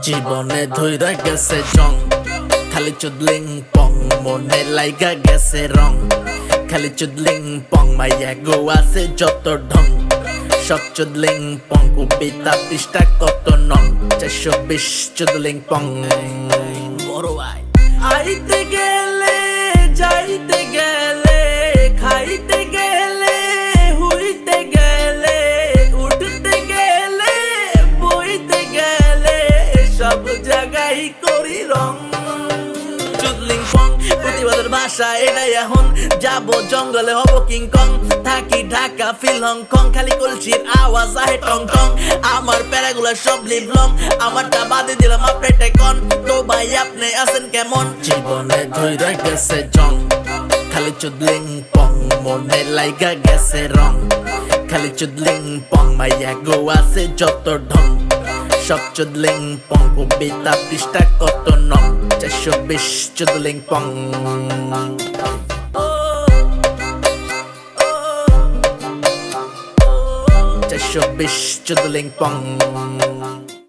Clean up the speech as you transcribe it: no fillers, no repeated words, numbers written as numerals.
জীবনে ধইরা গেছে জং, খালি চুদলিং পং, মনে লাইগা গেছে রং। খালি চুদলিং পং, মাইয়া গো আছে যত ঢং। সব চুদলিং পং, কবিতা পৃষ্ঠা কত নং। 420 চুদলিং পং। বড় ভাই আইতে গেলে যাইতে গেলে, খাইতে গেলে হুইতে গেলে, উঠতে গেলে বইতে গেলে, সব জায়গায় করি রং। চুদলিং পং প্রতিবাদের ভাষা এটাই এখন। যাবো জঙ্গলে হব কিংকং, থাকি ঢাকা ফিল হংকং। খালি কলসির আওয়াজ আহে টং টং, আমার প্যারাগুলা সব লিভলং। আমারটা বাদে দিলাম আপনি কন, তো ভাই আপনি আছেন কেমন? জীবনে ধইরা গেছে জং, খালি চুদলিং পং, মনে লাইগা গেছে রং। খালি চুদলিং পং, মাইয়া গো আছে যত ঢং। সব চুদলিং পং, কবিতা পৃষ্ঠা কত নং। 420 চুদলিং পং। 420 চুদলিং পং।